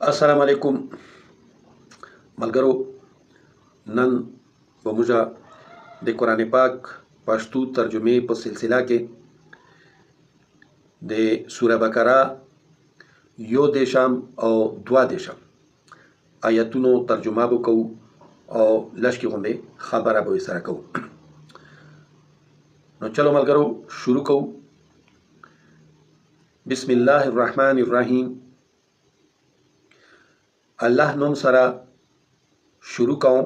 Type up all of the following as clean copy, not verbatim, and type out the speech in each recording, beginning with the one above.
السلام علیکم ملګرو. نن به موږ د قرآن پاک پښتو ترجمې په سلسله کې د سوره بقره یو دیشم او دوا دیشم آیتونو ترجمه به کوو او لږ کې غوندې خبره به سره کوو. نو چلو ملګرو شروع کوو. بسم الله الرحمن الرحیم. الله نوم سره شروع کوم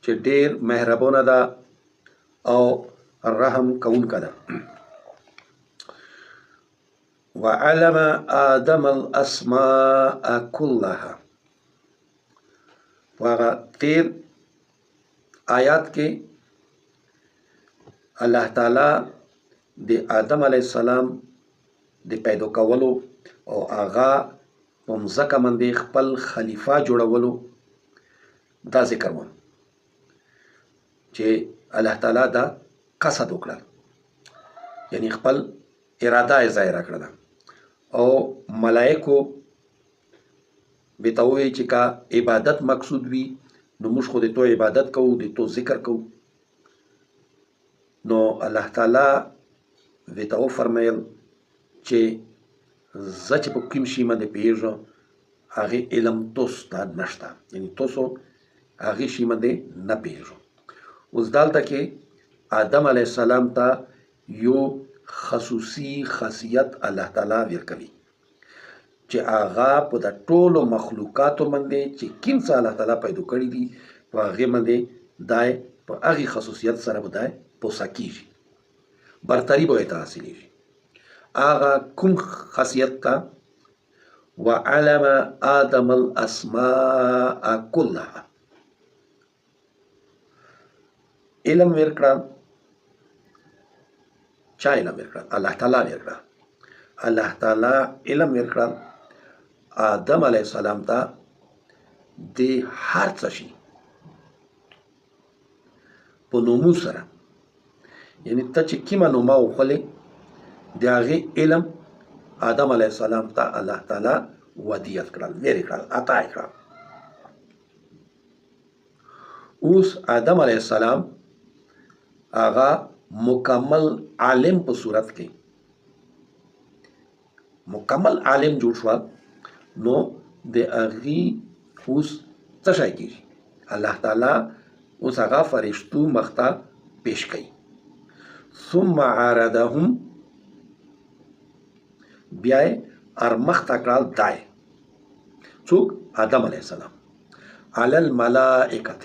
چې ډېر مهربانه ده او رحم کوونکې ده. وعلم آدم الاسماء كلها. هغه تیر آیات کې الله تعالی د آدم علیه السلام د پیدا کولو او هغه په مځکه باندې خپل خلیفه جوړولو دا ذکر و چې الله تعالی دا قصد وکړه، یعنی خپل اراده یې ظاهره کړله او ملائکو به ته ووایي چې که عبادت مقصود وي نو موږ خو د تو عبادت کوو، د تو ذکر کوو. نو الله تعالی به ته وفرمیل چې زه چې په کوم شي باندې پوهېږم هغې علم تاسو ته نشته، یعنی تاسو هغې شي باندې نه پوهېږو. اوس دلته کې آدم علیه السلام ته یو خصوصي خاصیت الله تعالی ورکوي چې هغه په د ټولو مخلوقاتو باندې چې کوم څه الله تعالی پیدا کړي دي په هغې باندې دی په هغې خصوصیت سره به دی پوسه کېږي، برتري به ورته حاصلېږي. هغه کوم خاصیت ته وعلم آدم الاسماء كلها، علم ورکړه. چا علم ورکړه؟ الله تعالی ورکړه. الله تعالی علم ورکړه آدم علیه السلام ته د هر څه شي په نومو سره، یعنی ته چې کومه نومه وخلې د هغې علم آدم علیه السلام ته الله تعالی ودیت کړل، لرې کړل، عطا یې کړل. اوس آدم علیه السلام هغه مکمل عالم په صورت کې مکمل عالم جوړ شو، نو د هغې اوس څه شی کېږي؟ الله تعالی اوس هغه فرشتو مخته پیش کوي. ثم عرضهم، بیا یې ارمخته کړل دای څوک؟ آدم علیه السلام. علی الملائکة،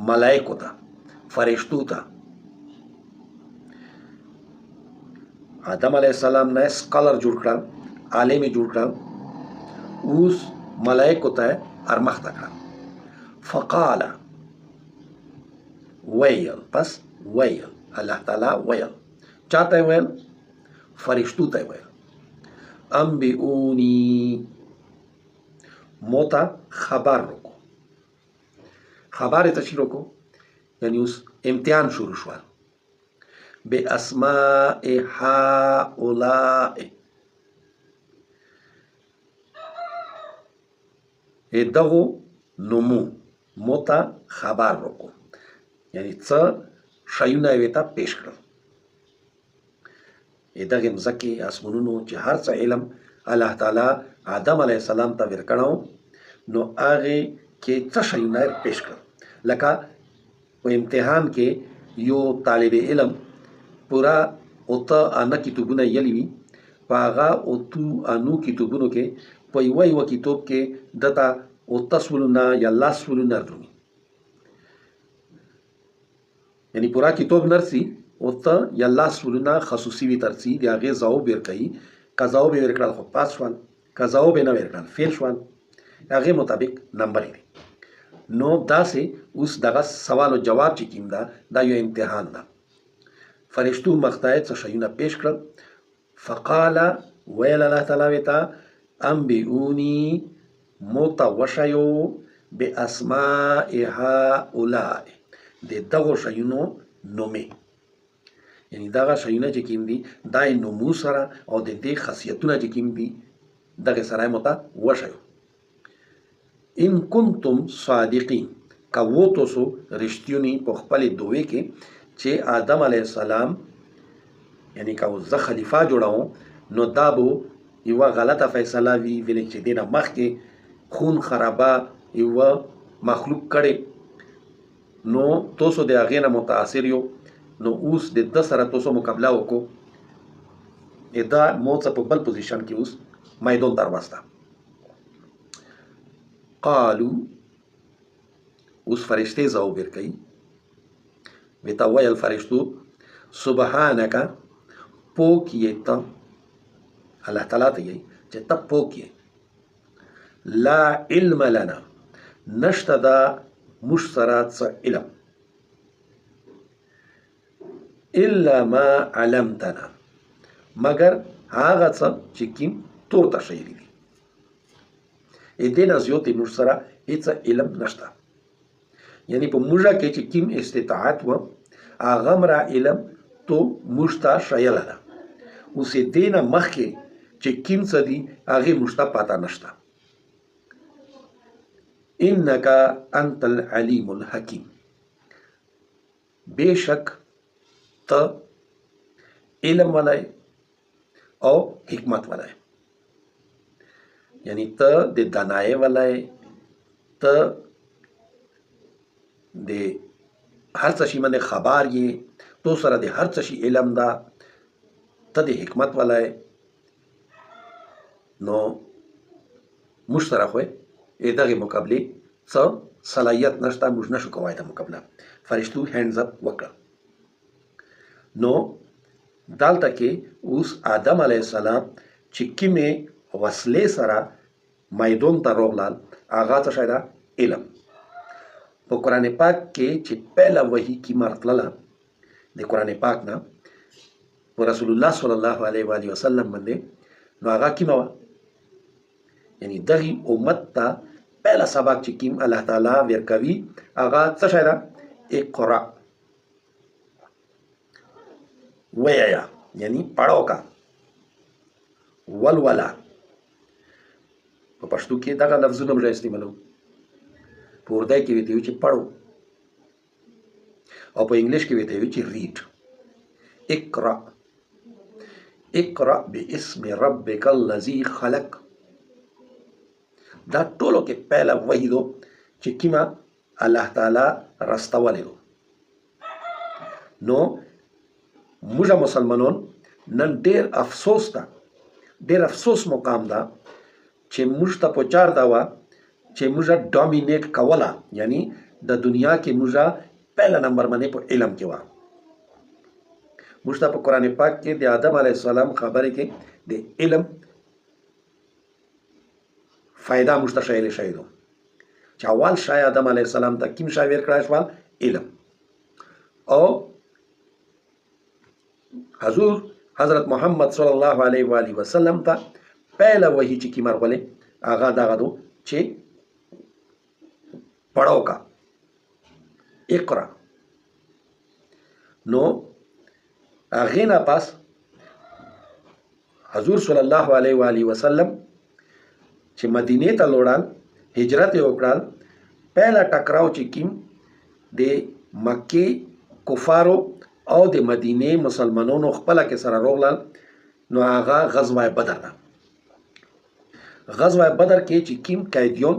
ملائکو ته، فرشتو ته. آدم علیه السلام نه سکالر جوړ کړل، عالم یې جوړ کړل. اوس ملائکو ته ارمخته کړل. فقال، ویل، پس ویل الله تعالی ویل. چاته ویل؟ فرشتو ته ویل. انبئونی، موتا خبر رکو. خبر ته چی رکو؟ یعنی اوس امتحان شروع شو. باسماء هؤلاء، دغو نومو موتا خبر رکو، یعنی څه شیونه یې ورته پیش کړل. دغې مځکې اسمانونو چې هر څه علم الله تعالی آدم علیه السلام ته ورکړی نو هغې کې څه شیونه یې پیش کړل. لکه په امتحان کې یو طالب علم پوره اوته انه کتابونه یلی وي، په هغه اوتو انو کتابونو کې په یوه کتاب کې دته اوته سولونه یا لس سولونه درومي، یعنی پورا کتاب نرسي اوته یا لس سولونه خصوصي وي ترسي د هغې ځواب ورکوي. که ځواب یې ورکړل خو پاس شول، که ځواب یې نه ورکړل فیل شول، هغې مطابق نمبر یې. نو داسې اوس دغه سوال او جواب چې کوم ده دا یو امتحان ده. فرشتو مخته یې څه شیونه پیش کړل. فقال، ویل الله تعالی ورته انبئوني، موته وښیو باسماء هؤلاء، د دغو شیونو نومې، یعنی دغه شیونه چې کوم دي دا یې نومو سره او د دې خاصیتونه چې کوم دي دغه سره متا وشیو. ان کنتم صادقین، که وو تاسو رښتونی په خپل دوی کې چې آدم علیه السلام یعنی که زه خلیفه جوړوم نو دا به یوه غلطه فیصله وي، ولې چې دې نه مخکې خون خرابه یوه مخلوق کړی نو تاسو د هغې نه متاثر یو، نو اوس د ده سره تاسو مقابله وکړو، دا مو څه په بل پوزیشن کې اوس میدان ته راوسته. قالو، اوس فرشتې ځواب ورکوي، ورته ویل فرشتو سبحانک، پوک یې ته، الله تعالی ته یې چې ته پوک یې، لا علم لنا، نشته دا موږ سره څه علم، الا ما علمتنا، مگر هغه څه چې کوم تو ته ښیلي دي، دې نه زیات موږ سره هېڅ علم نشته. یعنی په موږ کې چې کوم استطاعت و هغه مره علم تو موږ ته ښیله ده، اوس دې نه مخکې چې کوم څه دي هغې موږ ته پته نشته. انک انت العلیم الحکیم، بېشک ته علم ولی او حکمت ولی، یعنی ته د دانایۍ ولی، ته د هر څه شي باندې خبر یې، تو سره د هر څه شي علم ده، ته د حکمت ولی، نو موږ سره خو دغې مقابلې څه صلاحیت نشته، موږ نشو کولی دا مقابله. فرشتو هینډز اپ وکړه. نو دلته کې اوس آدم علیه السلام چې کومې وسلې سره میدان ته راغلل هغه څه شی ده؟ علم. په قرآن پاک کې چې پهله وحي کومه راتلله د قرآن پاک نه په رسول الله صلی الله علیه و آله وسلم باندې، نو هغه کومه وه؟ یعنی دغې امت ته پهله سبق چې کوم الله تعالی ورکوي هغه څه شی ده؟ اقرا، ویایا، یعنی پړو کا، ولولا. په پښتو کې دغه لفظونه موږ استعمالو، په اردو کې ویته وي چې پړو، او په انګلیش کې ویته وي چې ریډ. اقرا، اقرا باسم ربک الذی خلق، دا ټولو کې پهله وحي دو چې کومه الله تعالی راستولی دو. نو موږ مسلمانان نن ډېر افسوس ده، ډېر افسوس مقام ده چې موږ ته پکار ده وه چې موږ ډامینیټ کوله، یعنی د دنیا کې موږ پهله نمبر باندې په علم کې وه. موږ ته په قرآن پاک کې د آدم علیه السلام خبرې کې د علم فایده موږ ته ښیلی شوی دو چې اول شی آدم علیه السلام ته کوم شی ورکړی شول؟ علم. او حضور حضرت محمد صلی الله علیه و آله وسلم ته پهله وحي چې کومه راغلې هغه دغه دو چې پړو کا، اقرا. نو هغې نه پس حضور صلی الله علیه و آله وسلم چې مدینې ته لاړل، هجرت یې وکړل، پهله ټکراو چې کوم د مکې کفارو او د مدینې مسلمانانو خپله کې سره راغلل، نو هغه غزوه بدر ده. غزوه بدر کې چې کوم قیدیان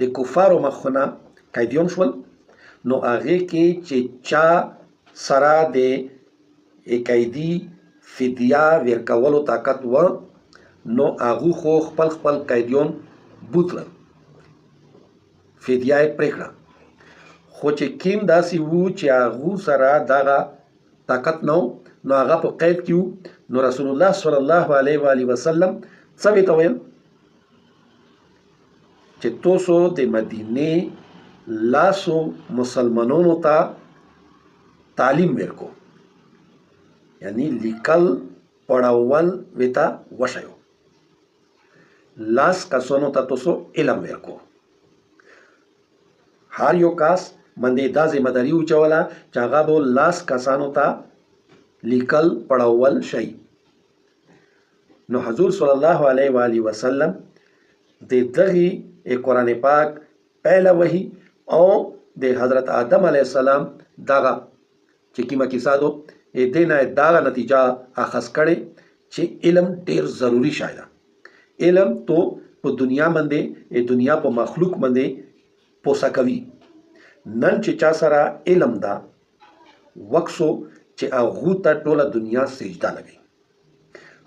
د کفارو مخونه قیدیان شول، نو هغې کې چې چا سره د قیدي فدیه ورکولو طاقت و، نو هغو خو خپل خپل قیدیان بوتلل، فدیه یې پرېکړه. خو چې کوم داسې وو چې هغو سره دغه طاقت نه و، نو هغه په قید کې وو، نو رسول الله صلی الله علیه و آله وسلم څه ورته ویل چې تاسو د مدینې لاسو مسلمانانو ته تعلیم ورکو، یعنی لیکل پړاول ورته وښیو، لاس کسانو ته تاسو علم ورکو. هر یو کس باندې دا ذمهداري واچوله چې هغه به لاس کسانو ته لیکل پړاول شي. نو حضور صلی الله علیه و آله وسلم د دغه قرآن پاک پهله وحی او د حضرت آدم علیه السلام دغه چې کیمه کیسه دو دینه دغه نتیجه اخذ کړي چې علم ډیر ضروری شای ده. علم تو په دنیا باندې دنیا په مخلوق باندې پوسا کوي. نن چې چا سره علم دا وکسو چې هغه ته ټوله دنیا سجده لګي.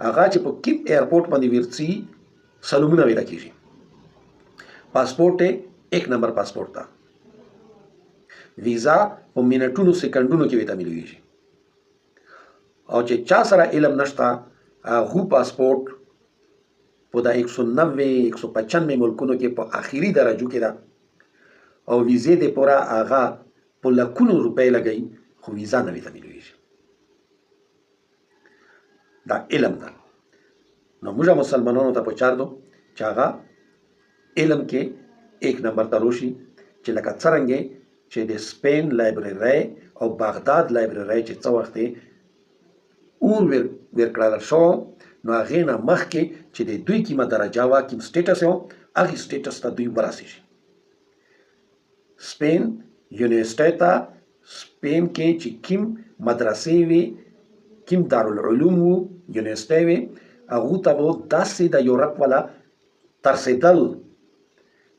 هغه چې په کیم ایرپورټ باندې ورسي سلامونه ویل کیږي. پاسپورت ایک نمبر پاسپورت تا ویزا په منټونو سکندونو کې وته مليږي. او چې چا سره علم نشتا هغه پاسپورت په دا 190 195 ملکونو کې په اخیری درجو کې ده او ویزې د پورا هغه په لکونو روپۍ لګي خو ویزا نه وته مليږي. دا علم ده. نو موږ مسلمانانو ته پوښار دو چې هغه علم کې ایک نمبر تروشي چې لکه څرنګه چې د سپین لایبرری او بغداد لایبرری چې څو وخت اور ورکړل شو نو هغه نه مخکې چې د دوی کیمه درجه وا کیم سټیټس یو هغه سټیټس ته دوی ورسېږي. سپین یونیورسيټي ته سپین کې چې کیم مدرسې وي کیم دارالعلوم وو یونیورسيټي وي هغه ته به داسې د یورپ ولا ترسیدل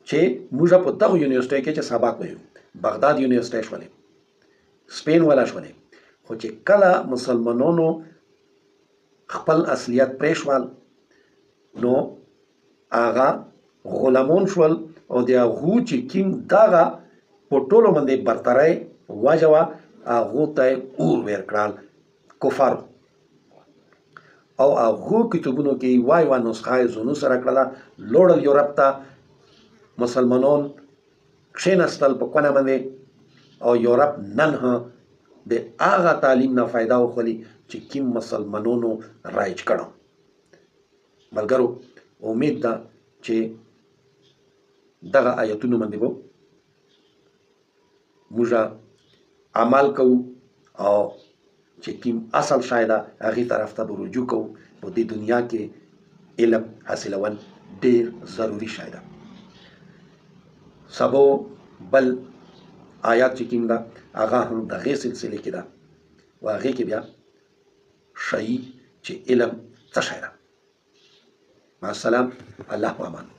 چې موږ په دغه یونیورسيټي کې چې سبق وایو بغداد یونیورسيټي شولې سپین ولا شولې. خو چې کله مسلمانانو خپل اصلیت پریښول نو هغه غلامان شول او د هغه چې کیم دغه په ټولو باندې برتري واجوه هغه ته اور ورکړل کفر او هغه کتابونو کې وای نسخه زونو سره کړله لوړل یورپ ته مسلمانان کښېنستل په کونه باندې او یورپ نن د هغه تعلیم نه فایده واخلي چې کیم مسلمانانو رایج کړو. ملګرو امید ده چې دغه آیتونو باندې به موږ عمل کوو او چې کیم اصل شایده هغه طرف ته رجوع کوو. په دې دنیا کې علم حاصلول ډیر ضروری شایده. سبو بل آیات چې کیم ده هغه هم دغه سلسله کې ده او هغه کې بیا شی چې علم څه شی ده. مع السلام الله امان.